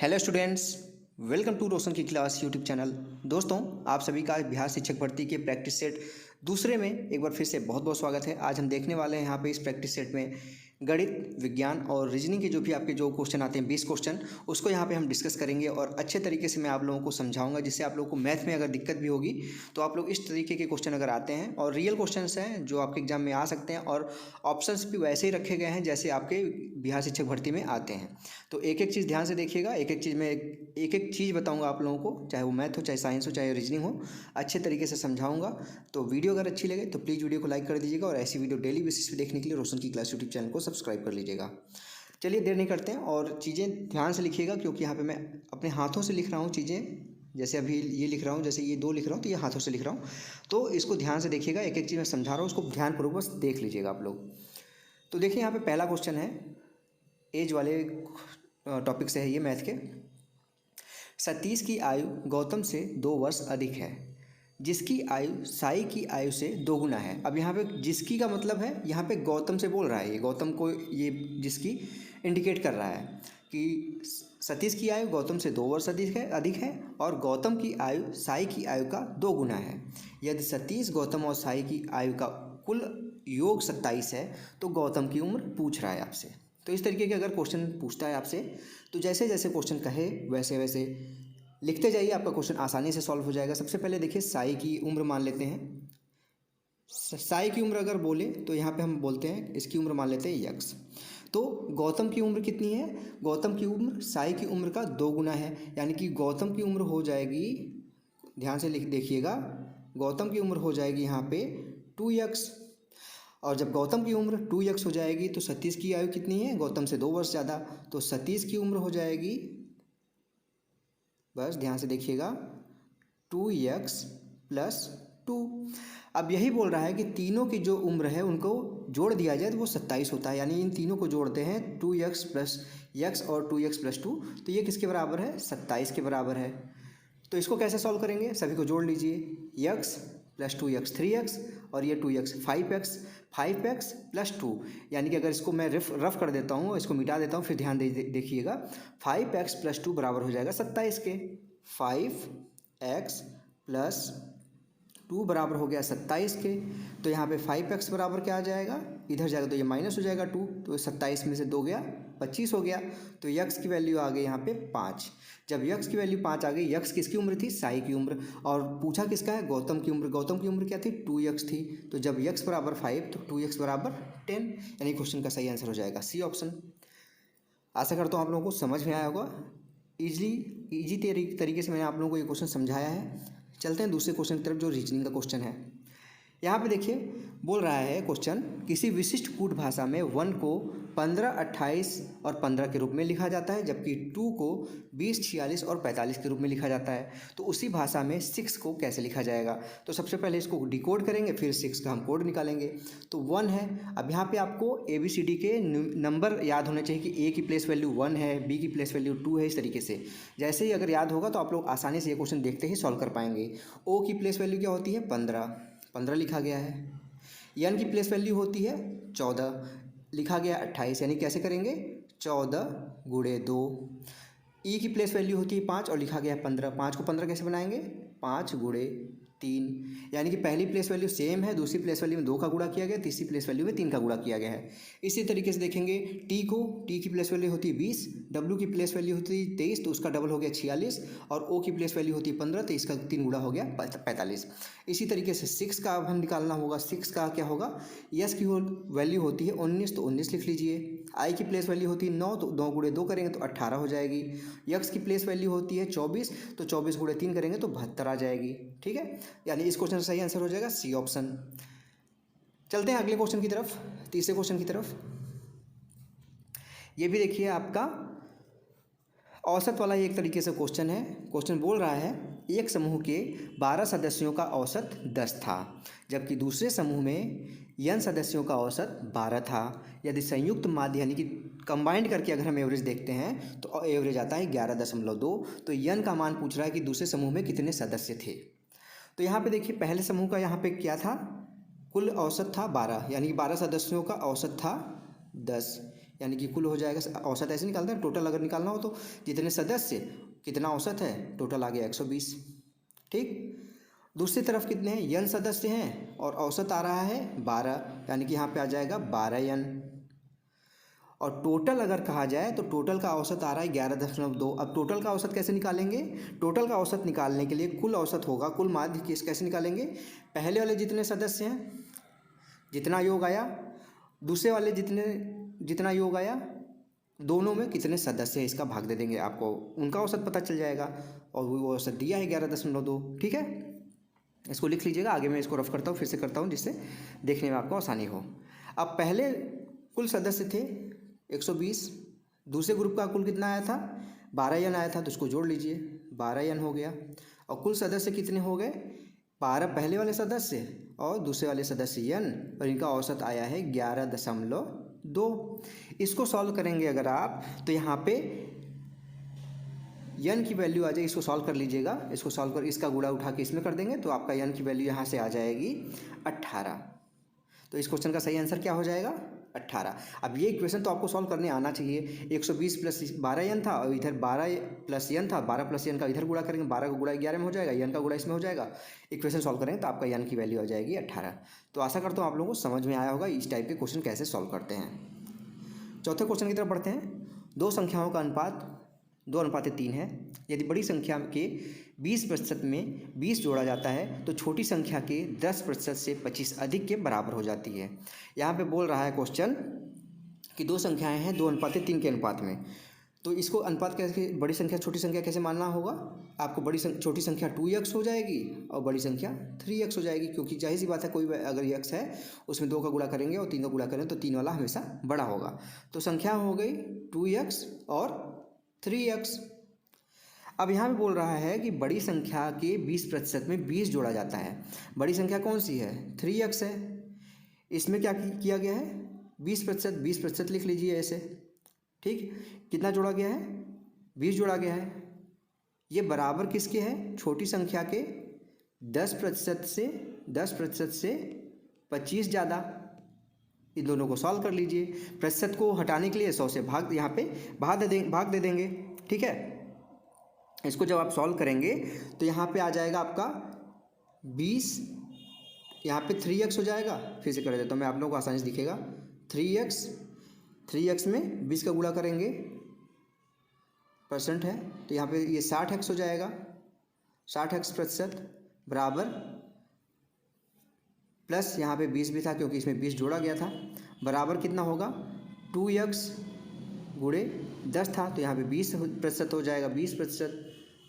Hello students, welcome to रोशन की class YouTube channel. दोस्तों, आप सभी का बिहार शिक्षक भर्ती के प्रैक्टिस सेट दूसरे में एक बार फिर से बहुत बहुत स्वागत है। आज हम देखने वाले हैं यहाँ पे इस प्रैक्टिस सेट में गणित, विज्ञान और रीजनिंग के जो क्वेश्चन आते हैं 20 क्वेश्चन, उसको यहाँ पे हम डिस्कस करेंगे और अच्छे तरीके से मैं आप लोगों को समझाऊंगा, जिससे आप लोगों को मैथ में अगर दिक्कत भी होगी तो आप लोग इस तरीके के क्वेश्चन अगर आते हैं और रियल क्वेश्चंस हैं जो आपके एग्जाम में आ सकते हैं और ऑप्शंस भी वैसे ही रखे गए हैं जैसे आपके बिहार शिक्षक भर्ती में आते हैं। तो एक एक चीज़ ध्यान से देखिएगा, एक एक चीज़ में एक एक चीज़ बताऊंगा आप लोगों को, चाहे वो मैथ हो, चाहे साइंस हो, चाहे रीजनिंग हो, अच्छे तरीके से समझाऊंगा। तो वीडियो अगर अच्छी लगे तो प्लीज़ वीडियो को लाइक कर दीजिएगा और ऐसी वीडियो डेली बेसिस पे देखने के लिए रोशन की क्लास यूट्यूब चैनल को सब्सक्राइब कर लीजिएगा। चलिए देर नहीं करते हैं और चीज़ें ध्यान से लिखिएगा, क्योंकि यहाँ पे मैं अपने हाथों से लिख रहा हूँ चीज़ें। जैसे अभी ये लिख रहा हूँ, जैसे ये 2 लिख रहा हूँ तो ये हाथों से लिख रहा हूँ, तो इसको ध्यान से देखिएगा। एक एक चीज़ मैं समझा रहा हूँ, उसको ध्यानपूर्वक बस देख लीजिएगा आप लोग। तो देखिए यहाँ पे पहला क्वेश्चन है, एज वाले टॉपिक से है ये मैथ के। सतीश की आयु गौतम से 2 वर्ष अधिक है, जिसकी आयु साई की आयु से 2 गुना है। अब यहाँ पे जिसकी का मतलब है, यहाँ पे गौतम से बोल रहा है, ये गौतम को ये जिसकी इंडिकेट कर रहा है कि सतीश की आयु गौतम से 2 वर्ष अधिक है और गौतम की आयु साई की आयु का 2 गुना है। यदि सतीश, गौतम और साई की आयु का कुल योग 27 है तो गौतम की उम्र पूछ रहा है आपसे। तो इस तरीके के अगर क्वेश्चन पूछता है आपसे तो जैसे जैसे क्वेश्चन कहे वैसे वैसे लिखते जाइए, आपका क्वेश्चन आसानी से सॉल्व हो जाएगा। सबसे पहले देखिए साई की उम्र मान लेते हैं। साई की उम्र अगर बोले तो यहाँ पे हम बोलते हैं, इसकी उम्र मान लेते हैं यक्स। तो गौतम की उम्र कितनी है? गौतम की उम्र साई की उम्र का 2 गुना है, यानी कि गौतम की उम्र हो जाएगी, ध्यान से लिख देखिएगा, गौतम की उम्र हो जाएगी यहाँ पे 2x। और जब गौतम की उम्र 2x हो जाएगी तो सतीश की आयु कितनी है? गौतम से 2 वर्ष ज़्यादा, तो सतीश की उम्र हो जाएगी, बस ध्यान से देखिएगा, 2x + 2। अब यही बोल रहा है कि तीनों की जो उम्र है उनको जोड़ दिया जाए तो वो 27 होता है, यानी इन तीनों को जोड़ते हैं 2x + x और 2x + 2, तो ये किसके बराबर है? 27 के बराबर है। तो इसको कैसे सॉल्व करेंगे? सभी को जोड़ लीजिए, x + 2x 3x और ये 2x 5x + 2, यानी कि अगर इसको मैं रफ कर देता हूँ, इसको मिटा देता हूँ, फिर ध्यान देखिएगा, 5x + 2 बराबर हो जाएगा 27 के। 5x + 2 बराबर हो गया 27 के। तो यहाँ पे 5x बराबर क्या आ जाएगा? इधर जाएगा तो ये माइनस हो जाएगा 2, तो 27 में से 2 गया 25 हो गया। तो x की वैल्यू आ गई यहाँ पे 5। जब x की वैल्यू 5 आ गई, x किसकी उम्र थी? साई की उम्र। और पूछा किसका है? गौतम की उम्र। गौतम की उम्र क्या थी? 2x थी। तो जब x बराबर 5 तो 2x बराबर 10, यानी क्वेश्चन का सही आंसर हो जाएगा सी ऑप्शन। आशा करता हूँ आप लोगों को समझ में आया होगा। इजी तरीके से मैंने आप लोगों को ये क्वेश्चन समझाया है। चलते हैं दूसरे क्वेश्चन की तरफ, जो रीजनिंग का क्वेश्चन है। यहाँ पे देखिए बोल रहा है क्वेश्चन, किसी विशिष्ट कूट भाषा में 1 को 15, 28 और 15 के रूप में लिखा जाता है, जबकि 2 को 20, 46 और 45 के रूप में लिखा जाता है। तो उसी भाषा में 6 को कैसे लिखा जाएगा? तो सबसे पहले इसको डिकोड करेंगे, फिर 6 का हम कोड निकालेंगे। तो 1 है। अब यहाँ पे आपको ABCD के नंबर याद होने चाहिए कि A की प्लेस वैल्यू 1 है, B की प्लेस वैल्यू 2 है। इस तरीके से जैसे ही अगर याद होगा तो आप लोग आसानी से ये क्वेश्चन देखते ही सॉल्व कर पाएंगे। O की प्लेस वैल्यू क्या होती है? 15 लिखा गया है। n की प्लेस वैल्यू होती है 14, लिखा गया 28, यानी कैसे करेंगे? 14 × 2। ई की प्लेस वैल्यू होती है 5 और लिखा गया 15। 5 को 15 कैसे बनाएंगे? 5 × 3, यानी कि पहली प्लेस वैल्यू सेम है, दूसरी प्लेस वैल्यू में 2 का गुणा किया गया, तीसरी प्लेस वैल्यू में 3 का गुणा किया गया है। इसी तरीके से देखेंगे टी की प्लेस वैल्यू होती है 20, डब्ल्यू की प्लेस वैल्यू होती है 23, तो उसका डबल हो गया 46, और ओ की प्लेस वैल्यू होती है 15, तो इसका 3 गुणा हो गया 45। इसी तरीके से 6 का अब हम निकालना होगा। 6 का क्या होगा? यस की वैल्यू होती है 19, तो 19 लिख लीजिए। आई की प्लेस वैल्यू होती है 9, तो 9 × 2 करेंगे तो 18 हो जाएगी। यक्स की प्लेस वैल्यू होती है 24, तो 24 × 3 करेंगे तो 72 आ जाएगी। ठीक है, यानी इस क्वेश्चन का सही आंसर हो जाएगा सी ऑप्शन। चलते हैं अगले क्वेश्चन की तरफ, तीसरे क्वेश्चन की तरफ। ये भी देखिए आपका औसत वाला ही एक तरीके से क्वेश्चन है। क्वेश्चन बोल रहा है, एक समूह के 12 सदस्यों का औसत 10 था, जबकि दूसरे समूह में n सदस्यों का औसत 12 था। यदि संयुक्त माध्य यानी कि कंबाइंड करके अगर हम एवरेज देखते हैं तो एवरेज आता है 11.2। तो n का मान पूछ रहा है कि दूसरे समूह में कितने सदस्य थे। तो यहाँ पे देखिए पहले समूह का यहाँ पे क्या था? कुल औसत था 12, यानी कि 12 सदस्यों का औसत था 10, यानी कि कुल हो जाएगा, औसत ऐसे निकालते हैं, टोटल अगर निकालना हो तो जितने सदस्य कितना औसत है, टोटल आ गया 120। ठीक, दूसरी तरफ कितने हैं, यन सदस्य हैं और औसत आ रहा है 12, यानी कि यहाँ पे आ जाएगा 12 यन। और टोटल अगर कहा जाए तो टोटल का औसत आ रहा है 11.2। अब टोटल का औसत कैसे निकालेंगे, टोटल का औसत निकालने के लिए कुल औसत होगा, कुल माध्य कैसे निकालेंगे, पहले वाले जितने सदस्य हैं जितना योग आया, दूसरे वाले जितना योग आया, दोनों में कितने सदस्य हैं इसका भाग दे देंगे, आपको उनका औसत पता चल जाएगा। और वो औसत दिया है 11.2। ठीक है, इसको लिख लीजिएगा, आगे मैं इसको रफ करता हूँ, फिर से करता हूँ जिससे देखने में आपको आसानी हो। अब पहले कुल सदस्य थे 120, दूसरे ग्रुप का कुल कितना आया था, 12 यन आया था, तो उसको जोड़ लीजिए, 12 यन हो गया। और कुल सदस्य कितने हो गए, 12 पहले वाले सदस्य और दूसरे वाले सदस्य यन, और इनका औसत आया है 11.2। इसको सॉल्व करेंगे अगर आप तो यहाँ पे यन की वैल्यू आ जाएगी, इसको सॉल्व कर लीजिएगा, इसको सॉल्व कर इसका गुणा उठा के इसमें कर देंगे तो आपका यन की वैल्यू यहाँ से आ जाएगी 18। तो इस क्वेश्चन का सही आंसर क्या हो जाएगा, 18। अब ये इक्वेशन तो आपको सॉल्व करने आना चाहिए। 120 प्लस 12 यन था और इधर 12 प्लस यन था, 12 प्लस यन का इधर गुणा करेंगे, 12 का गुणा 11 में हो जाएगा, यन का गुणा इसमें हो जाएगा, इक्वेशन सॉल्व करेंगे तो आपका यन की वैल्यू आ जाएगी 18। तो आशा करता हूँ आप लोगों को समझ में आया होगा इस टाइप के क्वेश्चन कैसे सॉल्व करते हैं। चौथे क्वेश्चन की तरफ बढ़ते हैं। दो संख्याओं का अनुपात 2:3 है। यदि बड़ी संख्या के 20% में 20 जोड़ा जाता है तो छोटी संख्या के 10% से 25 अधिक के बराबर हो जाती है। यहाँ पे बोल रहा है क्वेश्चन कि दो संख्याएं हैं 2:3 के अनुपात में, तो इसको अनुपात कैसे, बड़ी संख्या छोटी संख्या कैसे मानना होगा, आपको छोटी संख्या 2x हो जाएगी और बड़ी संख्या 3x हो जाएगी, क्योंकि जाहिर सी बात है कोई अगर x है उसमें 2 का गुणा करेंगे और 3 का गुणा करें तो 3 वाला हमेशा बड़ा होगा। तो संख्या हो गई 2x और 3x। अब यहाँ पे बोल रहा है कि बड़ी संख्या के 20% में 20 जोड़ा जाता है। बड़ी संख्या कौन सी है, 3x है। इसमें क्या किया गया है, 20% लिख लीजिए ऐसे। ठीक, कितना जोड़ा गया है, 20 जोड़ा गया है। ये बराबर किसके है, छोटी संख्या के 10% से 25 ज़्यादा। इन दोनों को सॉल्व कर लीजिए। प्रतिशत को हटाने के लिए 100 से भाग यहाँ पे भाग दे देंगे। ठीक है, इसको जब आप सॉल्व करेंगे तो यहाँ पे आ जाएगा आपका 20, यहाँ पे 3x हो जाएगा। फिर से कर देता हूँ मैं, आप लोगों को आसानी से दिखेगा। 3x में 20 का गुणा करेंगे, परसेंट है तो यहाँ पे ये 60x हो जाएगा। 60x प्रतिशत बराबर प्लस यहाँ पे 20 भी था क्योंकि इसमें 20 जोड़ा गया था, बराबर कितना होगा 2x गुणे 10 था तो यहाँ पे 20% हो जाएगा, 20%।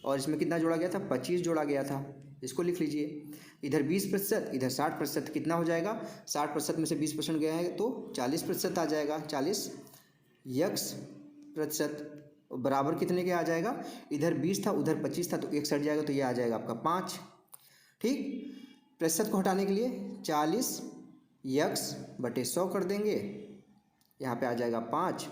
और इसमें कितना जोड़ा गया था, 25 जोड़ा गया था। इसको लिख लीजिए, इधर 20%, इधर 60%, कितना हो जाएगा, 60% में से 20% गया है तो 40% आ जाएगा। 40x प्रतिशत बराबर कितने के आ जाएगा, इधर 20 था उधर 25 था तो 1 हट जाएगा तो ये आ जाएगा आपका 5। ठीक, प्रतिशत को हटाने के लिए 40x/100 कर देंगे, यहाँ पे आ जाएगा 5।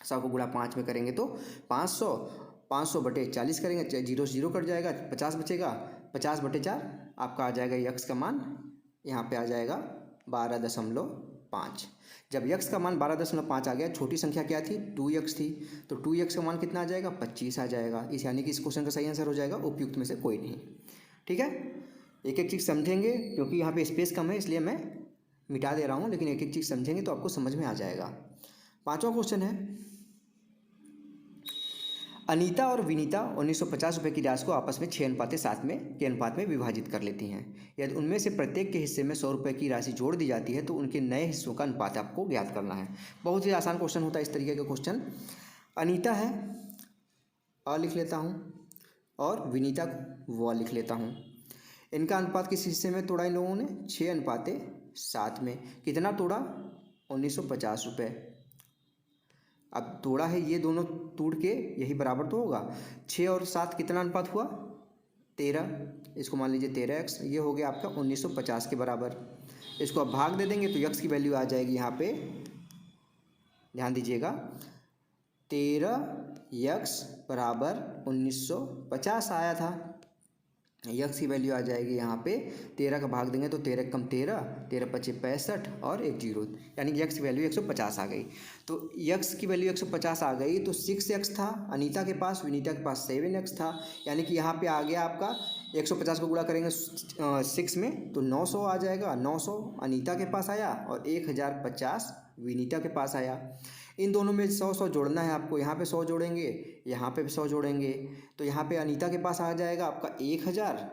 100 को गुणा 5 में करेंगे तो 500/40 करेंगे, 0 से 0 कट जाएगा, 50 बचेगा, 50/4 आपका आ जाएगा x का मान, यहाँ पे आ जाएगा 12.5। जब x का मान 12.5 आ गया, छोटी संख्या क्या थी, 2x थी, तो 2x का मान कितना आ जाएगा, 25 आ जाएगा। इस यानी कि इस क्वेश्चन का सही आंसर हो जाएगा उपयुक्त में से कोई नहीं। ठीक है, एक एक चीज़ समझेंगे क्योंकि यहाँ पे स्पेस कम है इसलिए मैं मिटा दे रहा हूँ, लेकिन एक एक चीज़ समझेंगे तो आपको समझ में आ जाएगा। पांचवा क्वेश्चन है, अनीता और विनीता 1950 रुपये की राशि को आपस में 6:7 के अनुपात में विभाजित कर लेती हैं। यदि उनमें से प्रत्येक के हिस्से में 100 रुपये की राशि जोड़ दी जाती है तो उनके नए हिस्सों का अनुपात आपको ज्ञात करना है। बहुत ही आसान क्वेश्चन होता है इस तरीके का क्वेश्चन। अनीता है, अ लिख लेता हूँ, और विनीता व लिख लेता हूँ। इनका अनुपात किस हिस्से में तोड़ा इन लोगों ने, 6:7 में। कितना तोड़ा, 1950 रुपये। अब तोड़ा है, ये दोनों तोड़ के यही बराबर तो होगा। 6 और 7 कितना अनुपात हुआ, 13। इसको मान लीजिए 13x, ये हो गया आपका 1950 के बराबर। इसको अब भाग दे देंगे तो x की वैल्यू आ जाएगी, यहाँ पे ध्यान दीजिएगा, 13x बराबर 1950 आया था। यक्स की वैल्यू आ जाएगी यहाँ पे 13 का भाग देंगे तो 13 कम 13, 13 पचे 65 और एक जीरो, यानी कि यक्स की वैल्यू 150 आ गई। तो यक्स की वैल्यू 150 आ गई तो 6x था अनीता के पास, विनीता के पास 7x था, यानी कि यहाँ पे आ गया आपका 150 को गुणा करेंगे 6 में तो 900 आ जाएगा। 900 अनीता के पास आया और 1050 विनीता के पास आया। इन दोनों में 100 जोड़ना है आपको, यहाँ पे 100 जोड़ेंगे, यहाँ पे भी 100 जोड़ेंगे, तो यहाँ पे अनीता के पास आ जाएगा आपका 1000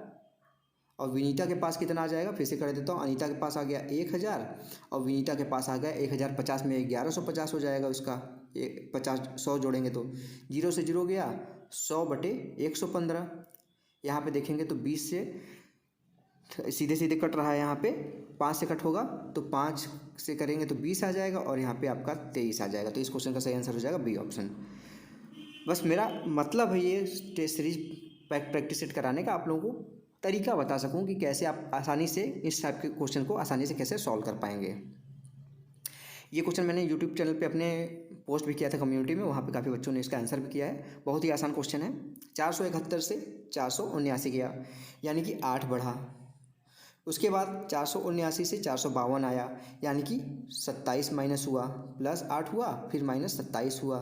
और विनीता के पास कितना आ जाएगा, फिर से कर देता हूँ। अनीता के पास आ गया 1000 और विनीता के पास आ गया 1050 में 1150 हो जाएगा उसका। 100 जोड़ेंगे तो 0 से 0 गया, 100/115। यहाँ पे देखेंगे तो 20 से सीधे सीधे कट रहा है, यहाँ पे 5 से कट होगा तो 5 से करेंगे तो 20 आ जाएगा और यहाँ पे आपका 23 आ जाएगा। तो इस क्वेश्चन का सही आंसर हो जाएगा बी ऑप्शन। बस मेरा मतलब है ये टेस्ट सीरीज प्रैक्टिस सेट कराने का, आप लोगों को तरीका बता सकूं कि कैसे आप आसानी से इस टाइप के क्वेश्चन को आसानी से कैसे सॉल्व कर पाएंगे। ये क्वेश्चन मैंने यूट्यूब चैनल पे अपने पोस्ट भी किया था कम्युनिटी में, वहाँ पे काफ़ी बच्चों ने इसका आंसर भी किया है। बहुत ही आसान क्वेश्चन है। 471 से 479 गया, यानी कि 8 बढ़ा। उसके बाद 479 से 452 आया, यानी कि 27 माइनस हुआ, प्लस 8 हुआ, फिर माइनस 27 हुआ।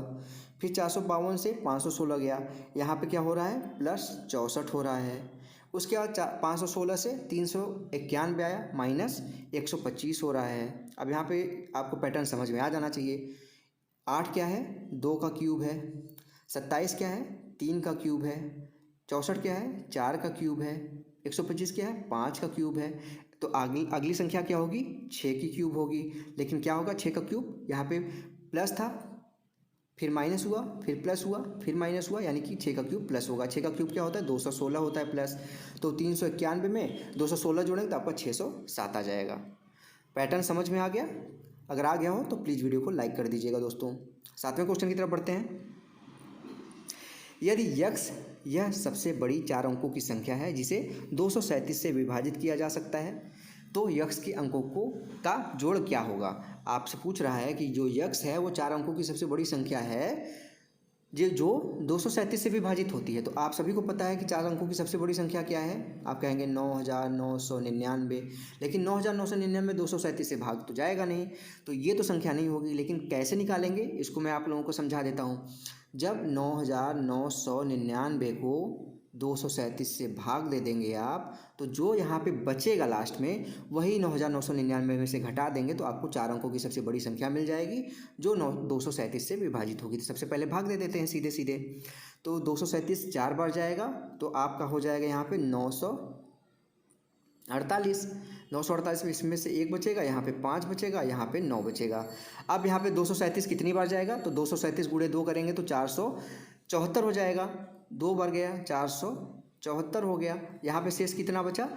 फिर 452 से 516 गया, यहाँ पे क्या हो रहा है, प्लस 64 हो रहा है। उसके बाद 516 से 391 आया, माइनस 125 हो रहा है। अब यहाँ पे आपको पैटर्न समझ में आ जाना चाहिए। 8 क्या है, 2 का क्यूब है। 27 क्या है, 3 का क्यूब है। 64 क्या है, 4 का क्यूब है। 125 क्या है, 5 का क्यूब है। तो अगली संख्या क्या होगी, 6 की क्यूब होगी। लेकिन क्या होगा, 6 का क्यूब, यहाँ पे प्लस था, फिर माइनस हुआ, फिर प्लस हुआ, फिर माइनस हुआ, यानी कि 6 का क्यूब प्लस होगा। 6 का क्यूब क्या होता है, 216 होता है प्लस। तो 391 में 216 जोड़ेंगे तो आपका 607 आ जाएगा। पैटर्न समझ में आ गया? अगर आ गया हो तो प्लीज़ वीडियो को लाइक कर दीजिएगा दोस्तों। 7वें क्वेश्चन की तरफ बढ़ते हैं। यदि यक्स यह सबसे बड़ी 4 अंकों की संख्या है जिसे 237 से विभाजित किया जा सकता है, तो यक्स के अंकों का जोड़ क्या होगा। आपसे पूछ रहा है कि जो यक्स है वो 4 अंकों की सबसे बड़ी संख्या है जो 237 से विभाजित होती है। तो आप सभी को पता है कि 4 अंकों की सबसे बड़ी संख्या क्या है, आप कहेंगे 9999। लेकिन 9999 237 से भाग तो जाएगा नहीं, तो ये तो संख्या नहीं होगी। लेकिन कैसे निकालेंगे इसको मैं आप लोगों को समझा देता हूँ। जब 9999 को 237 से भाग दे देंगे आप, तो जो यहाँ पे बचेगा लास्ट में वही 9999 में से घटा देंगे तो आपको 4 अंकों की सबसे बड़ी संख्या मिल जाएगी जो 237 से विभाजित होगी। तो सबसे पहले भाग दे देते हैं सीधे सीधे। तो 237 4 बार जाएगा तो आपका हो जाएगा यहाँ पे 948। 948 में इसमें से 1 बचेगा, यहाँ पे 5 बचेगा, यहाँ पे 9 बचेगा। अब यहाँ पे 237 कितनी बार जाएगा, तो 237 गुणे 2 करेंगे तो 474 हो जाएगा। 2 बार गया, 474 हो गया। यहाँ पे शेष कितना बचा,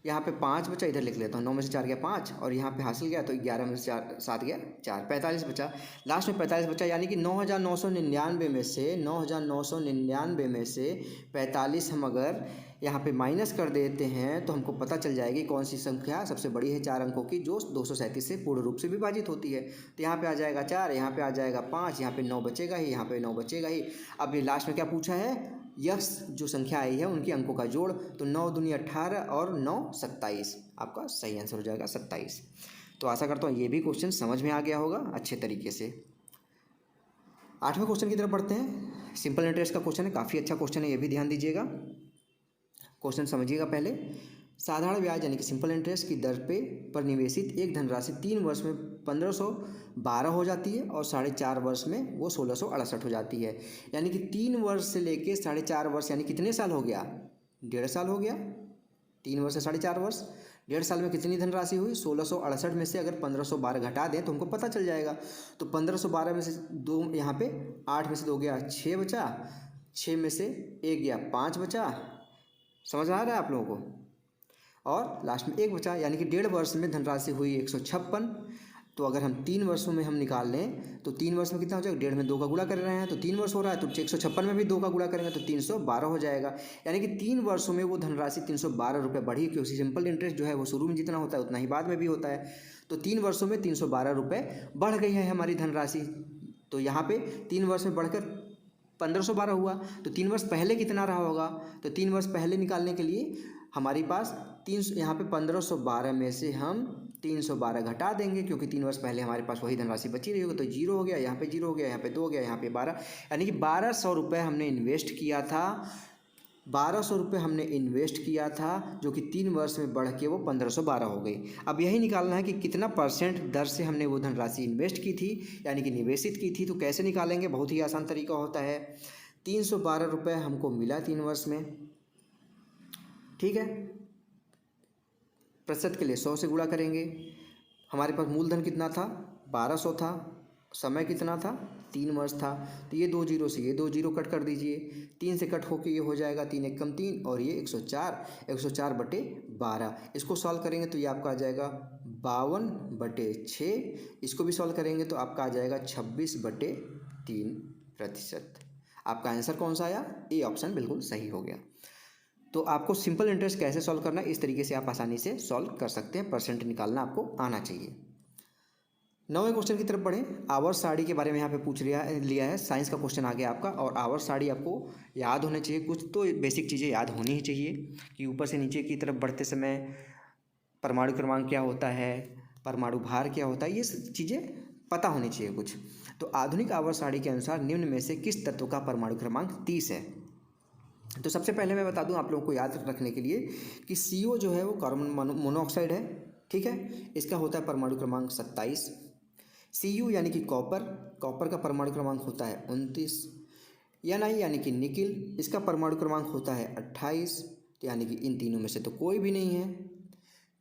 यहाँ पे 5 बचा, इधर लिख लेता हूँ। 9 में से 4 गया 5 और यहाँ पे हासिल गया तो 11 में से 7 गया 4, 45 बचा। लास्ट में 45 बचा, यानी कि 9999 में से 9999 में से 45 हम अगर यहाँ पे माइनस कर देते हैं तो हमको पता चल जाएगी कौन सी संख्या सबसे बड़ी है 4 अंकों की जो 237 से पूर्ण रूप से विभाजित होती है। तो यहाँ पे आ जाएगा 4, यहाँ पे आ जाएगा 5, यहाँ पे 9 बचेगा ही, यहाँ पे 9 बचेगा ही। अब ये लास्ट में क्या पूछा है, यक्स जो संख्या आई है उनके अंकों का जोड़। तो 9 दूनी 18 और 9 27, आपका सही आंसर हो जाएगा 27। तो आशा करता हूँ ये भी क्वेश्चन समझ में आ गया होगा अच्छे तरीके से। 8वें क्वेश्चन की तरफ बढ़ते हैं। सिंपल इंटरेस्ट का क्वेश्चन है, काफ़ी अच्छा क्वेश्चन है, ये भी ध्यान दीजिएगा। क्वेश्चन समझिएगा पहले। साधारण ब्याज यानी कि सिंपल इंटरेस्ट की दर पर निवेशित एक धनराशि 3 वर्ष में 1512 हो जाती है और 4.5 वर्ष में वो 1668 हो जाती है। यानी कि 3 वर्ष से लेके 4.5 वर्ष, यानी कितने साल हो गया, 1.5 साल हो गया। 3 वर्ष से 4.5 वर्ष, 1.5 साल में कितनी धनराशि हुई, 1668 में से अगर 1512 घटा दें तो हमको पता चल जाएगा। तो 1512 में से 2 यहाँ पे 8 में से 2 गया 6 बचा, 6 में से 1 गया 5 बचा। समझ आ रहा है आप लोगों को? और लास्ट में 1 बचा, यानी कि 1.5 वर्ष में धनराशि हुई 156। तो अगर हम 3 वर्षों में हम निकाल लें तो 3 वर्ष में कितना हो जाएगा, 1.5 में 2 का गुणा कर रहे हैं तो 3 वर्ष हो रहा है, तो 156 में भी 2 का गुणा करेंगे तो 312 हो जाएगा। यानी कि 3 वर्षों में वो धनराशि 312 रुपये बढ़ी, क्योंकि सिंपल इंटरेस्ट जो है वो शुरू में जितना होता है उतना ही बाद में भी होता है। तो 3 वर्षों में 312 रुपये बढ़ गई है हमारी धनराशि। तो यहाँ पे 3 वर्ष में बढ़कर 1512 हुआ। तो 3 वर्ष पहले कितना रहा होगा? तो 3 वर्ष पहले निकालने के लिए हमारे पास 300, यहाँ पे 1512 में से हम 312 घटा देंगे, क्योंकि 3 वर्ष पहले हमारे पास वही धनराशि बची रही होगी। तो 0 हो गया, यहाँ पे 0 हो गया, यहाँ पे 2 हो गया, यहाँ पे 12, यानी कि 1200 रुपये हमने इन्वेस्ट किया था। 1200 रुपये हमने इन्वेस्ट किया था, जो कि 3 वर्ष में बढ़ के वो 1512 हो गई। अब यही निकालना है कि कितना % दर से हमने वो धनराशि इन्वेस्ट की थी, यानी कि निवेशित की थी। तो कैसे निकालेंगे? बहुत ही आसान तरीका होता है। 312 रुपये हमको मिला 3 वर्ष में, ठीक है। प्रतिशत के लिए 100 से गुणा करेंगे। हमारे पास मूलधन कितना था? 1200 था। समय कितना था? 3 वर्ष था। तो ये 2 जीरो से ये 2 जीरो कट कर दीजिए, 3 से कट होके ये हो जाएगा 3 एकम 3 और ये 104/12। इसको सॉल्व करेंगे तो ये आपका आ जाएगा 52/6। इसको भी सॉल्व करेंगे तो आपका आ जाएगा 26/3%। आपका आंसर कौन सा आया? ए ऑप्शन बिल्कुल सही हो गया। तो आपको सिंपल इंटरेस्ट कैसे सॉल्व करना है, इस तरीके से आप आसानी से सॉल्व कर सकते हैं। % निकालना आपको आना चाहिए। 9वें क्वेश्चन की तरफ बढ़ें। आवर्त सारणी के बारे में यहाँ पे पूछ लिया है। साइंस का क्वेश्चन आ गया आपका, और आवर्त सारणी आपको याद होने चाहिए। कुछ तो बेसिक चीज़ें याद होनी ही चाहिए कि ऊपर से नीचे की तरफ बढ़ते समय परमाणु क्रमांक क्या होता है, परमाणु भार क्या होता है, ये चीज़ें पता होनी चाहिए कुछ। तो आधुनिक आवर्त सारणी के अनुसार निम्न में से किस तत्व का परमाणु क्रमांक 30 है? तो सबसे पहले मैं बता दूं आप लोगों को याद रखने के लिए कि CO जो है वो कार्बन मोनोऑक्साइड है, ठीक है। इसका होता है परमाणु क्रमांक 27। Cu यानी कि कॉपर का परमाणु क्रमांक होता है 29। Ni यानी कि निकिल, इसका परमाणु क्रमांक होता है 28। यानी कि इन तीनों में से तो कोई भी नहीं है,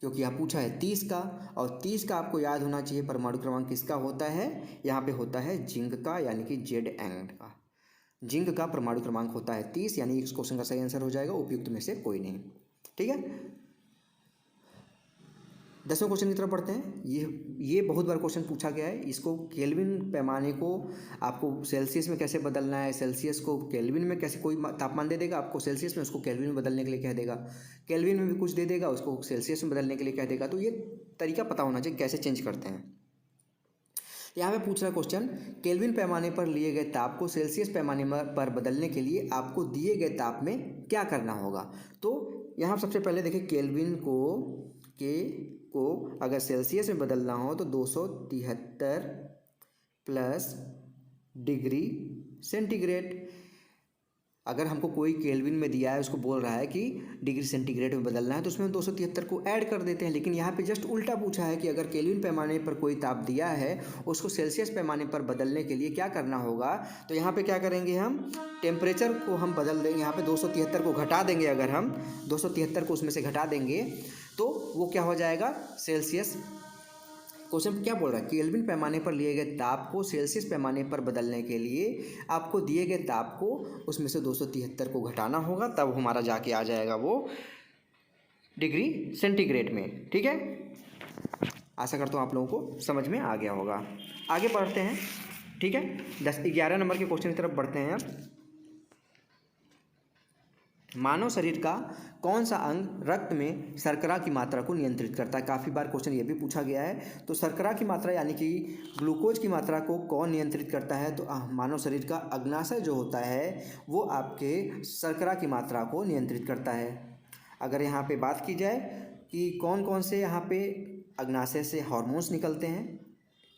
क्योंकि यहाँ पूछा है 30 का, और 30 का आपको याद होना चाहिए परमाणु क्रमांक किसका होता है। यहाँ पे होता है जिंक का, यानी कि Zn का। जिंक का परमाणु क्रमांक होता है 30, यानी इस क्वेश्चन का सही आंसर हो जाएगा उपयुक्त में से कोई नहीं, ठीक है। 10वें क्वेश्चन की तरफ बढ़ते हैं। ये बहुत बार क्वेश्चन पूछा गया है। इसको केल्विन पैमाने को आपको सेल्सियस में कैसे बदलना है, सेल्सियस को केल्विन में कैसे, कोई तापमान दे देगा आपको सेल्सियस में, उसको केल्विन में बदलने के लिए कह देगा। केल्विन में भी कुछ दे देगा, उसको सेल्सियस में बदलने के लिए कह देगा। तो ये तरीका पता होना चाहिए कैसे चेंज करते हैं। यहाँ पे पूछ रहा क्वेश्चन, केल्विन पैमाने पर लिए गए ताप को सेल्सियस पैमाने पर बदलने के लिए आपको दिए गए ताप में क्या करना होगा। तो यहाँ सबसे पहले देखिए, केल्विन को अगर सेल्सियस में बदलना हो तो 273 प्लस डिग्री सेंटीग्रेड। अगर हमको कोई केल्विन में दिया है, उसको बोल रहा है कि डिग्री सेंटीग्रेड में बदलना है, तो उसमें 273 को ऐड कर देते हैं। लेकिन यहाँ पे जस्ट उल्टा पूछा है कि अगर केल्विन पैमाने पर कोई ताप दिया है, उसको सेल्सियस पैमाने पर बदलने के लिए क्या करना होगा। तो यहाँ पे क्या करेंगे, हम टेम्परेचर को हम बदल देंगे। यहाँ पे 273 को घटा देंगे। अगर हम 273 को उसमें से घटा देंगे तो वो क्या हो जाएगा, सेल्सियस। क्वेश्चन क्या बोल रहा है, केल्विन पैमाने पर लिए गए ताप को सेल्सियस पैमाने पर बदलने के लिए आपको दिए गए ताप को उसमें से 273 को घटाना होगा, तब हमारा जाके आ जाएगा वो डिग्री सेंटीग्रेड में, ठीक है। आशा करता हूँ आप लोगों को समझ में आ गया होगा। आगे बढ़ते हैं, ठीक है। 11 नंबर के क्वेश्चन की तरफ बढ़ते हैं। मानव शरीर का कौन सा अंग रक्त में शर्करा की मात्रा को नियंत्रित करता है। काफ़ी बार क्वेश्चन ये भी पूछा गया है। तो शर्करा की मात्रा यानी कि ग्लूकोज की मात्रा को कौन नियंत्रित करता है। तो मानव शरीर का अग्नाशय जो होता है वो आपके शर्करा की मात्रा को नियंत्रित करता है। अगर यहाँ पे बात की जाए कि कौन कौन से यहाँ पे अग्नाशय से हार्मोन्स निकलते हैं,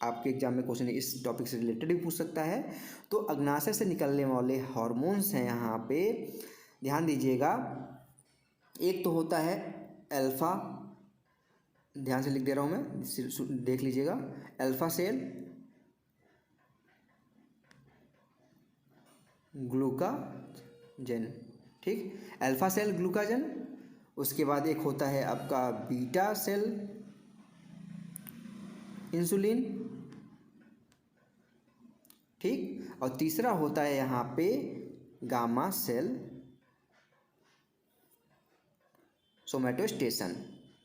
आपके एग्जाम में क्वेश्चन इस टॉपिक से रिलेटेड भी पूछ सकता है। तो अग्नाशय से निकलने वाले हार्मोन्स हैं यहाँ पे, ध्यान दीजिएगा। एक तो होता है अल्फा, ध्यान से लिख दे रहा हूँ मैं, देख लीजिएगा। अल्फा सेल ग्लूकाजन, ठीक, अल्फा सेल ग्लूकाजन। उसके बाद एक होता है आपका बीटा सेल इंसुलिन, ठीक, और तीसरा होता है यहाँ पे गामा सेल सोमैटोस्टेशन।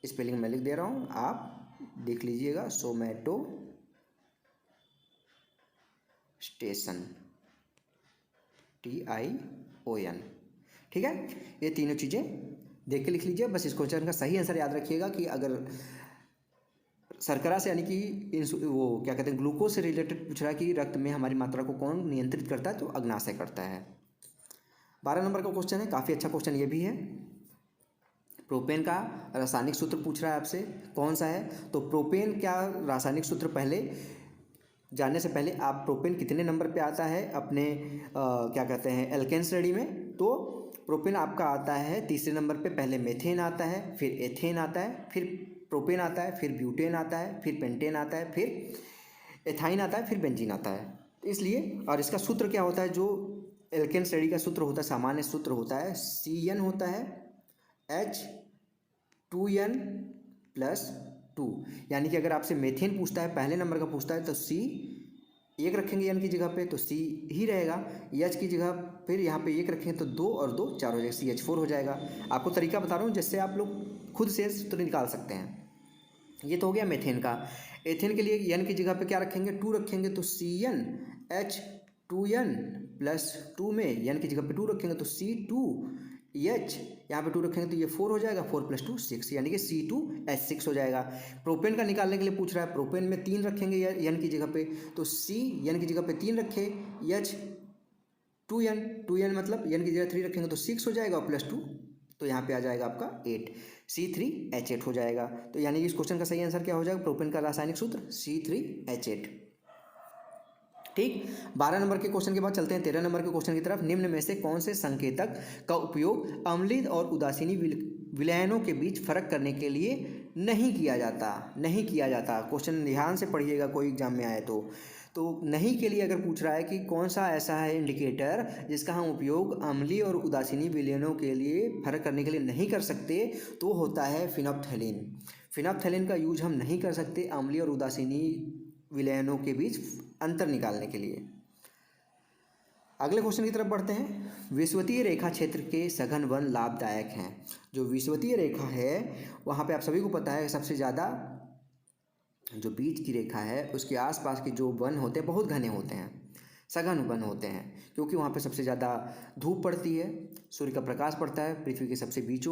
स्पेलिंग मैं लिख दे रहा हूँ, आप देख लीजिएगा। सोमैटोस्टेशन, TION, ठीक है। ये तीनों चीज़ें देख के लिख लीजिए। बस इस क्वेश्चन का सही आंसर याद रखिएगा कि अगर शर्करा से यानी कि वो क्या कहते हैं ग्लूकोज से रिलेटेड पूछ रहा है कि रक्त में हमारी मात्रा को कौन नियंत्रित करता है, तो अग्नाशय करता है। 12 नंबर का क्वेश्चन है, काफ़ी अच्छा क्वेश्चन ये भी है। प्रोपेन का रासायनिक सूत्र पूछ रहा है आपसे, कौन सा है? तो प्रोपेन क्या रासायनिक सूत्र पहले जानने से पहले आप प्रोपेन कितने नंबर पे आता है अपने क्या कहते हैं एल्केन श्रेणी में? तो प्रोपेन आपका आता है तीसरे नंबर पे। पहले मेथेन आता है, फिर एथेन आता है, फिर प्रोपेन आता है, फिर ब्यूटेन आता है, फिर पेंटेन आता है, फिर एथाइन आता है, फिर बेंजीन आता है। इसलिए और इसका सूत्र क्या होता है? जो एल्केन श्रेणी का सूत्र होता है, सामान्य सूत्र होता है, CN होता है H2N+2। यानी कि अगर आपसे मेथेन पूछता है, पहले नंबर का पूछता है, तो C एक रखेंगे N की जगह पे तो C ही रहेगा। H की जगह फिर यहाँ पे एक रखेंगे तो 2 और 2 4 हो जाएगा, CH4 हो जाएगा। आपको तरीका बता रहा हूँ जिससे आप लोग खुद से सूत्र निकाल सकते हैं। ये तो हो गया मेथेन का। एथेन के लिए N की जगह पे क्या रखेंगे? 2 रखेंगे तो CnH2n+2 में N की जगह पे 2 रखेंगे तो C2H, यहाँ पे 2 रखेंगे तो ये 4 हो जाएगा, 4 + 2 6, यानी कि C2H6 हो जाएगा। प्रोपेन का निकालने के लिए पूछ रहा है, प्रोपेन में 3 रखेंगे N की जगह पे तो C N की जगह पे 3 रखे, H2n मतलब N की जगह 3 रखेंगे तो 6 हो जाएगा और +2 तो यहाँ पे आ जाएगा आपका 8, C3H8 हो जाएगा। तो यानी कि इस क्वेश्चन का सही आंसर क्या हो जाएगा? प्रोपेन का रासायनिक सूत्र C3H8। ठीक, 12 नंबर के क्वेश्चन के बाद चलते हैं 13 नंबर के क्वेश्चन की तरफ। निम्न में से कौन से संकेतक का उपयोग अम्लीय और उदासीनी विलयनों के बीच फर्क करने के लिए नहीं किया जाता? क्वेश्चन ध्यान से पढ़िएगा, कोई एग्जाम में आए तो नहीं के लिए अगर पूछ रहा है कि कौन सा ऐसा है इंडिकेटर जिसका हम उपयोग अम्लीय और उदासीनी विलयनों के लिए फर्क करने के लिए नहीं कर सकते, तो होता है फिनोप्थेलिन। फिनोप्थेलिन का यूज हम नहीं कर सकते अम्लीय और उदासीनी विलयनों के बीच अंतर निकालने के लिए। अगले क्वेश्चन की तरफ बढ़ते हैं। विषुवतीय रेखा क्षेत्र के सघन वन लाभदायक हैं। जो विषुवतीय रेखा है वहाँ पे आप सभी को पता है सबसे ज़्यादा जो बीच की रेखा है उसके आसपास के जो वन होते हैं बहुत घने होते हैं, सघन वन होते हैं, क्योंकि वहाँ पे सबसे ज़्यादा धूप पड़ती है, सूर्य का प्रकाश पड़ता है पृथ्वी के सबसे बीच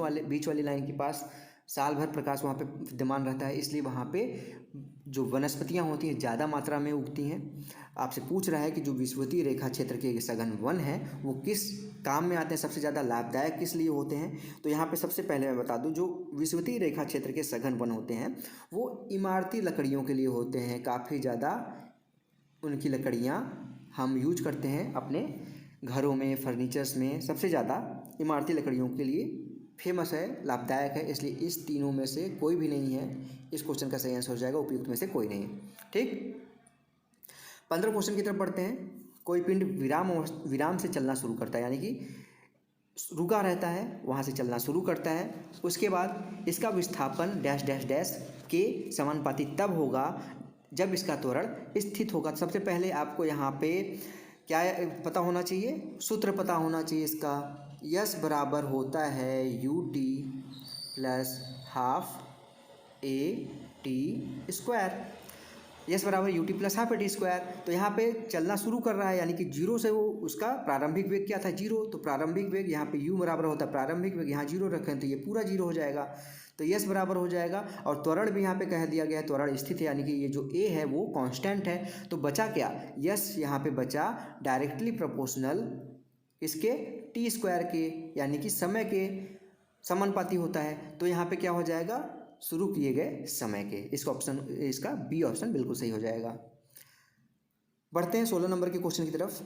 वाली लाइन के पास, साल भर प्रकाश वहाँ पे विद्यमान रहता है, इसलिए वहाँ पे जो वनस्पतियाँ होती हैं ज़्यादा मात्रा में उगती हैं। आपसे पूछ रहा है कि जो विषुवतीय रेखा क्षेत्र के सघन वन हैं वो किस काम में आते हैं, सबसे ज़्यादा लाभदायक किस लिए होते हैं? तो यहाँ पे सबसे पहले मैं बता दूँ, जो विषुवतीय रेखा क्षेत्र के सघन वन होते हैं वो इमारती लकड़ियों के लिए होते हैं। काफ़ी ज़्यादा उनकी लकड़ियाँ हम यूज करते हैं अपने घरों में, फर्नीचर्स में, सबसे ज़्यादा इमारती लकड़ियों के लिए फेमस है, लाभदायक है। इसलिए इस तीनों में से कोई भी नहीं है, इस क्वेश्चन का सही आंसर हो जाएगा उपयुक्त में से कोई नहीं। ठीक, 15 क्वेश्चन की तरफ बढ़ते हैं। कोई पिंड विराम से चलना शुरू करता है, यानी कि रुका रहता है, वहाँ से चलना शुरू करता है। उसके बाद इसका विस्थापन डैश डैश डैश के समानुपाती तब होगा जब इसका त्वरण स्थित होगा। सबसे पहले आपको यहाँ पे क्या पता होना चाहिए? सूत्र पता होना चाहिए इसका। यस बराबर होता है UT + ½ AT²। यस बराबर UT + ½ AT²। तो यहाँ पे चलना शुरू कर रहा है, यानी कि 0 से वो उसका प्रारंभिक वेग क्या था? 0। तो प्रारंभिक वेग यहाँ पे U बराबर होता है प्रारंभिक वेग, यहाँ 0 रखें तो ये पूरा 0 हो जाएगा। तो यस बराबर हो जाएगा। और त्वरण भी यहाँ पे कह दिया गया है, त्वरण स्थित है, यानी कि ये जो A है वो कांस्टेंट है। तो बचा क्या? यस यहाँ पे बचा डायरेक्टली प्रोपोर्शनल इसके T² के, यानी कि समय के समानुपाती होता है। तो यहाँ पे क्या हो जाएगा? शुरू किए गए समय के। इसका बी ऑप्शन बिल्कुल सही हो जाएगा। बढ़ते हैं 16 नंबर के क्वेश्चन की तरफ।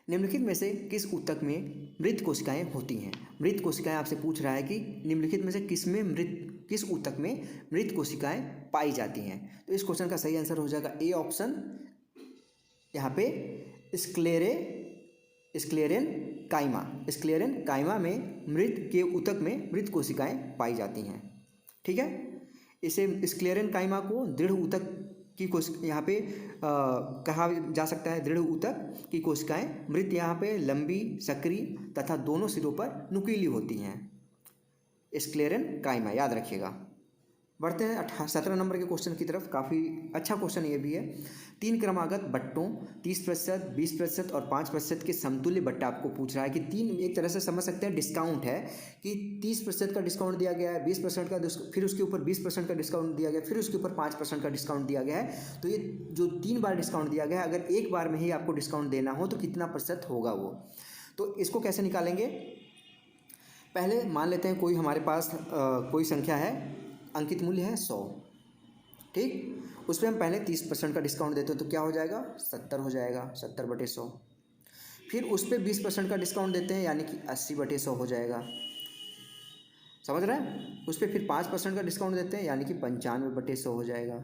निम्नलिखित में से किस ऊतक में मृत कोशिकाएं होती हैं? मृत कोशिकाएं आपसे पूछ रहा है कि निम्नलिखित में से किस ऊतक में मृत कोशिकाएं पाई जाती हैं? तो इस क्वेश्चन का सही आंसर हो जाएगा ए ऑप्शन। यहाँ पे स्क्लेरेन काइमा में मृत के ऊतक में मृत कोशिकाएं पाई जाती हैं। ठीक है, इसे स्क्लेरेन काइमा को दृढ़ ऊतक की कोशिका यहाँ पे कहा जा सकता है। दृढ़ ऊतक की कोशिकाएं मृत यहाँ पे लंबी, सक्रिय तथा दोनों सिरों पर नुकीली होती हैं। स्क्लेरेन काइमा याद रखिएगा। बढ़ते हैं 17 नंबर के क्वेश्चन की तरफ। काफ़ी अच्छा क्वेश्चन ये भी है। 3 क्रमागत बट्टों 30%, 20% और 5% के समतुल्य बट्टा आपको पूछ रहा है कि तीन, एक तरह से समझ सकते हैं डिस्काउंट है कि 30% का डिस्काउंट दिया गया है, 20% का, फिर उसके ऊपर 20% का डिस्काउंट दिया गया है, फिर उसके ऊपर 5% का डिस्काउंट दिया गया है। तो ये जो 3 बार डिस्काउंट दिया गया है, अगर एक बार में ही आपको डिस्काउंट देना हो तो कितना % होगा वो। तो इसको कैसे निकालेंगे, पहले मान लेते हैं कोई हमारे पास कोई संख्या है, अंकित मूल्य है 100, ठीक। उस पर हम पहले 30% का डिस्काउंट देते हैं तो क्या हो जाएगा, 70 हो जाएगा, 70/100। फिर उस पर 20% का डिस्काउंट देते हैं यानी कि 80/100 हो जाएगा, समझ रहे हैं। उस पर फिर 5% का डिस्काउंट देते हैं यानी कि 95/100 हो जाएगा।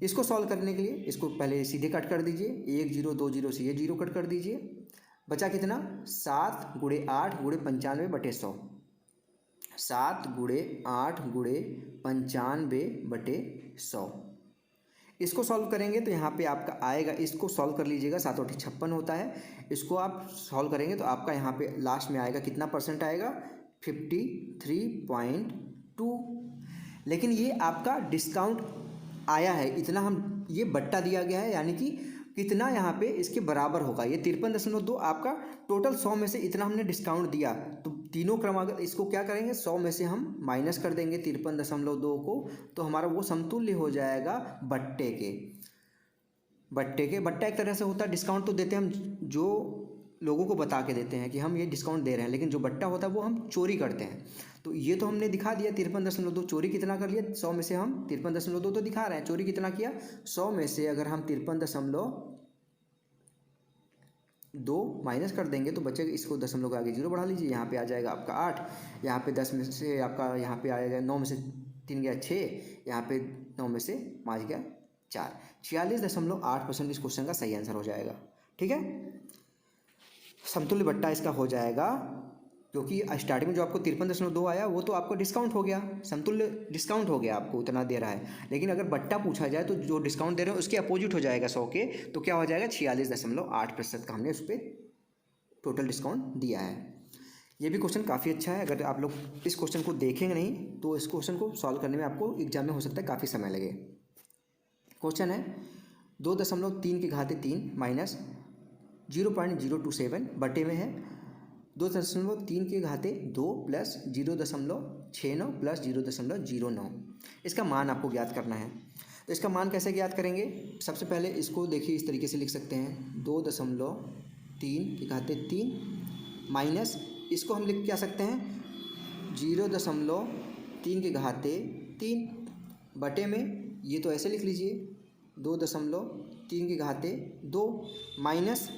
इसको सॉल्व करने के लिए इसको पहले सीधे कट कर दीजिए, 1 0 2 0 से ये 0 कट कर दीजिए, बचा कितना, 7 × 8 × 95/100, 7 × 8 × 95/100। इसको सॉल्व करेंगे तो यहाँ पे आपका आएगा, इसको सॉल्व कर लीजिएगा, 7 8 56 होता है। इसको आप सॉल्व करेंगे तो आपका यहाँ पे लास्ट में आएगा, कितना % आएगा, 53.2। लेकिन ये आपका डिस्काउंट आया है इतना, हम ये बट्टा दिया गया है यानी कि कितना यहाँ पे इसके बराबर होगा, ये 53.2 आपका टोटल 100 में से इतना हमने डिस्काउंट दिया। तो तीनों क्रमांक इसको क्या करेंगे, 100 में से हम माइनस कर देंगे 53.2 को, तो हमारा वो समतुल्य हो जाएगा बट्टे के। बट्टा एक तरह से होता है, डिस्काउंट तो देते हैं हम, जो लोगों को बता के देते हैं कि हम ये डिस्काउंट दे रहे हैं, लेकिन जो बट्टा होता है वो हम चोरी करते हैं। तो ये तो हमने दिखा दिया 53.2, चोरी कितना कर लिया, 100 में से हम 53.2 तो दिखा रहे हैं, चोरी कितना किया, 100 में से अगर हम 53.2 माइनस कर देंगे तो बचेगा, इसको दशमलव के आगे 0 बढ़ा लीजिए, यहाँ पे आ जाएगा आपका 8, यहाँ पे 10 में से आपका यहाँ पे आएगा 9 में से 3 गया 6, यहाँ पे 9 में से 5 गया 4, 46.8% इस क्वेश्चन का सही आंसर हो जाएगा, ठीक है। समतुल्य बट्टा इसका हो जाएगा, क्योंकि स्टार्टिंग में जो आपको 53.2 आया वो तो आपको डिस्काउंट हो गया, समतुल्य डिस्काउंट हो गया, आपको उतना दे रहा है। लेकिन अगर बट्टा पूछा जाए तो जो डिस्काउंट दे रहे हैं उसके अपोजिट हो जाएगा 100 के, तो क्या हो जाएगा, 46.8% का हमने उस पर टोटल डिस्काउंट दिया है। ये भी क्वेश्चन काफ़ी अच्छा है, अगर आप लोग इस क्वेश्चन को देखेंगे नहीं तो इस क्वेश्चन को सॉल्व करने में आपको एग्जाम में हो सकता है काफ़ी समय लगे। क्वेश्चन है 2.3 माइनस 0.027 बटे में है 2.3 प्लस 0.69 प्लस 0.09। इसका मान आपको ज्ञात करना है। तो इसका मान कैसे ज्ञात करेंगे, सबसे पहले इसको देखिए इस तरीके से लिख सकते हैं, 2.3 माइनस, इसको हम लिख क्या सकते हैं 0.3 बटे में, ये तो ऐसे लिख लीजिए 2.3 माइनस,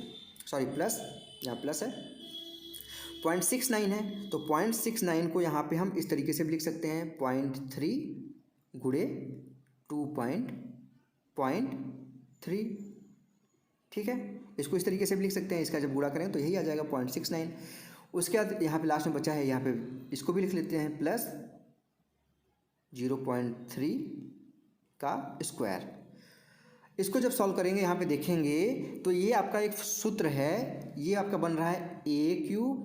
सॉरी प्लस, यहाँ प्लस है, 0.69 है, तो 0.69 को यहाँ पे हम इस तरीके से भी लिख सकते हैं 0.3 गुणे 2.3, ठीक है। इसको इस तरीके से भी लिख सकते हैं, इसका जब गुणा करें तो यही आ जाएगा 0.69। उसके बाद यहाँ पे लास्ट में बचा है, यहाँ पे इसको भी लिख लेते हैं प्लस 0.3 का स्क्वायर। इसको जब सॉल्व करेंगे यहाँ पे देखेंगे तो ये आपका एक सूत्र है, ये आपका बन रहा है a³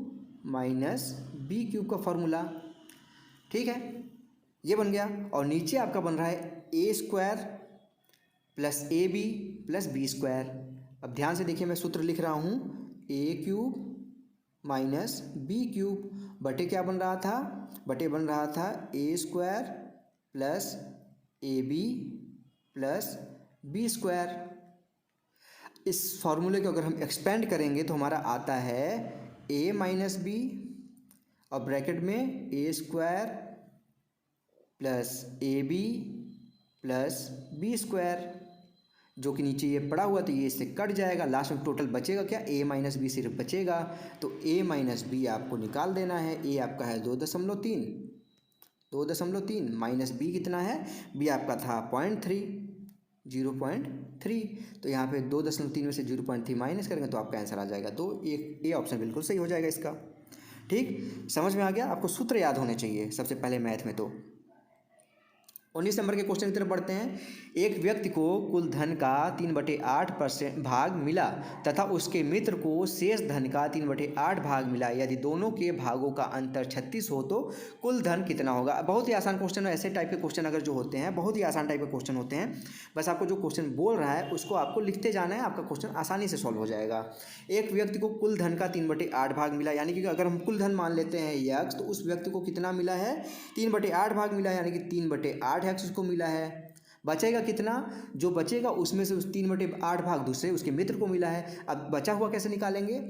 माइनस b³ का फॉर्मूला, ठीक है, ये बन गया। और नीचे आपका बन रहा है a² plus ab plus b²। अब ध्यान से देखिए, मैं सूत्र लिख रहा हूँ a³ माइनस b³ बटे क्या बन रहा था, बटे बन रहा था a² plus ab plus b²। इस फॉर्मूले को अगर हम एक्सपेंड करेंगे तो हमारा आता है a माइनस बी और ब्रैकेट में a² plus ab plus b², जो कि नीचे ये पड़ा हुआ तो ये इससे कट जाएगा, लास्ट में टोटल बचेगा क्या, a माइनस बी सिर्फ बचेगा। तो a माइनस बी आपको निकाल देना है, a आपका है 2.3 माइनस b कितना है, b आपका था 0.3, तो यहाँ पे 2.3 में से 0.3 माइनस करेंगे तो आपका आंसर आ जाएगा। तो ए ऑप्शन बिल्कुल सही हो जाएगा इसका, ठीक, समझ में आ गया। आपको सूत्र याद होने चाहिए सबसे पहले मैथ में। तो 19 नंबर के क्वेश्चन की तरफ बढ़ते हैं। एक व्यक्ति को कुल धन का 3/8% भाग मिला तथा उसके मित्र को शेष धन का 3/8 भाग मिला। यदि दोनों के भागों का अंतर 36 हो तो कुल धन कितना होगा। बहुत ही आसान क्वेश्चन है। ऐसे टाइप के क्वेश्चन अगर जो होते हैं बहुत ही आसान टाइप के क्वेश्चन होते हैं। बस आपको जो क्वेश्चन बोल रहा है उसको आपको लिखते जाना है, आपका क्वेश्चन आसानी से सॉल्व हो जाएगा। एक व्यक्ति को कुल धन का 3/8 भाग मिला, यानी कि अगर हम कुल धन मान लेते हैं x, तो उस व्यक्ति को कितना मिला है, 3/8 भाग मिला है, यानी कि 3/8 उसको मिला है। बचेगा कितना, जो बचेगा उसमें से उस 3/8 भाग दूसरे उसके मित्र को मिला है। अब बचा हुआ कैसे निकालेंगे,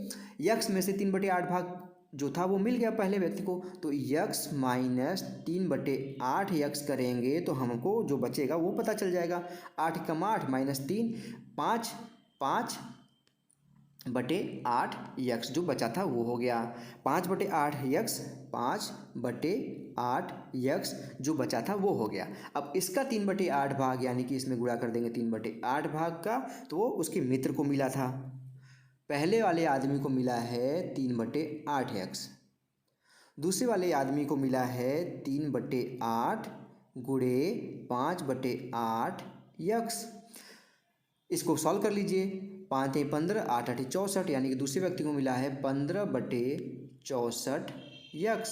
x में से 3/8 भाग जो था वो मिल गया पहले व्यक्ति को, तो x माइनस 3/8 x करेंगे तो हमको जो बचेगा वो पता चल जाएगा। 8 कम 8 माइनस 3, 5/8 x जो बचा था वो हो गया 5/8 x, 5/8 x जो बचा था वो हो गया। अब इसका 3/8 भाग, यानी कि इसमें गुणा कर देंगे 3/8 भाग का, तो वो उसके मित्र को मिला था। पहले वाले आदमी को मिला है 3/8 x, दूसरे वाले आदमी को मिला है 3/8 गुणे 5/8 x। इसको सॉल्व कर लीजिए। 5 × 15, 8 × 8 = 64, यानी कि दूसरे व्यक्ति को मिला है 15/64 x।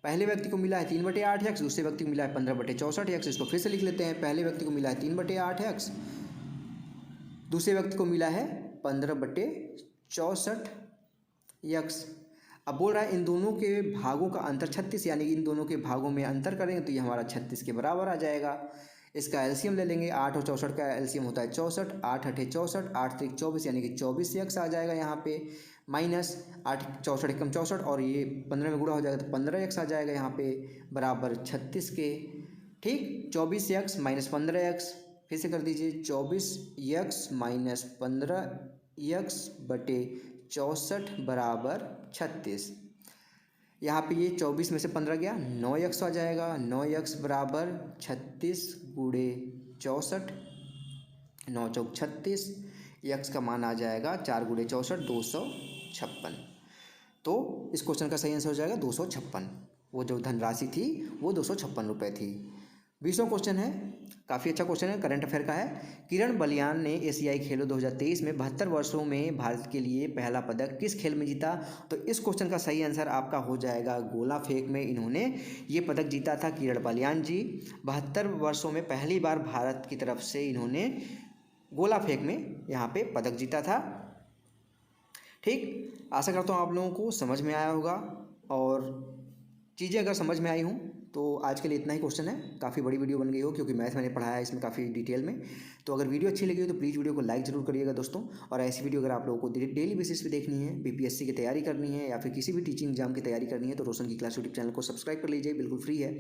पहले व्यक्ति को मिला है 3/8 x, दूसरे व्यक्ति को मिला है 15/64 x। इसको फिर से लिख लेते हैं। पहले व्यक्ति को मिला है 3/8 x, दूसरे व्यक्ति को मिला है 15/64 x। अब बोल रहा है इन दोनों के भागों का अंतर 36, यानी कि इन दोनों के भागों में अंतर करेंगे तो ये हमारा 36 के बराबर आ जाएगा। इसका एलसीएम ले लेंगे। 8 और 64 का एलसीएम होता है 64, 8 × 8 = 64, 8 × 3 = 24, यानी कि 24 x आ जाएगा यहाँ पे। माइनस 8 64 एकम 64 और ये 15 में गुणा हो जाएगा तो 15 x आ जाएगा यहाँ पे, बराबर 36 के। ठीक, 24 x माइनस 15 x, फिर से कर दीजिए। 24 x माइनस 15 x बटे 64 बराबर 36। यहाँ पे ये 24 में से 15 गया, 9x आ जाएगा। 9x बराबर 36 गुणे 64, 9 चौक 36, x का मान आ जाएगा 4 गुणे 64 256। तो इस क्वेश्चन का सही आंसर हो जाएगा 256। वो जो धनराशि थी वो 256 रुपये थी। 20वां क्वेश्चन है, काफ़ी अच्छा क्वेश्चन है, करंट अफेयर का है। किरण बलियान ने एशियाई खेलों 2023 में 72 वर्षों में भारत के लिए पहला पदक किस खेल में जीता। तो इस क्वेश्चन का सही आंसर आपका हो जाएगा गोला फेंक में इन्होंने ये पदक जीता था। किरण बलियान जी 72 वर्षों में पहली बार भारत की तरफ से इन्होंने गोला फेंक में यहाँ पे पदक जीता था। ठीक, आशा करता हूँ आप लोगों को समझ में आया होगा, और चीज़ें अगर समझ में आई हूँ तो आज के लिए इतना ही क्वेश्चन है। काफ़ी बड़ी वीडियो बन गई हो क्योंकि मैथ मैंने पढ़ाया है इसमें काफ़ी डिटेल में। तो अगर वीडियो अच्छी लगी हो तो प्लीज़ वीडियो को लाइक ज़रूर करिएगा दोस्तों। और ऐसी वीडियो अगर आप लोगों को डेली बेसिस पे देखनी है, बीपीएससी की तैयारी करनी है या फिर किसी भी टीचिंग एग्जाम की तैयारी करनी है, तो रोशन की क्लास यूट्यूब चैनल को सब्सक्राइब कर लीजिए, बिल्कुल फ्री है।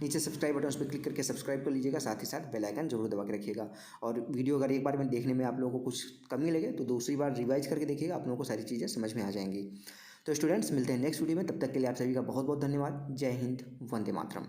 नीचे सब्सक्राइब बटन उस पर क्लिक करके सब्सक्राइब कर लीजिएगा, साथ ही साथ बेल आइकन जरूर दबा के रखिएगा। और वीडियो अगर एक बार में देखने में आप लोगों को कुछ कमी लगे तो दूसरी बार रिवाइज करके देखिएगा, आप लोगों को सारी चीज़ें समझ में आ जाएंगी। तो स्टूडेंट्स, मिलते हैं नेक्स्ट वीडियो में, तब तक के लिए आप सभी का बहुत बहुत धन्यवाद। जय हिंद, वंदे मातरम।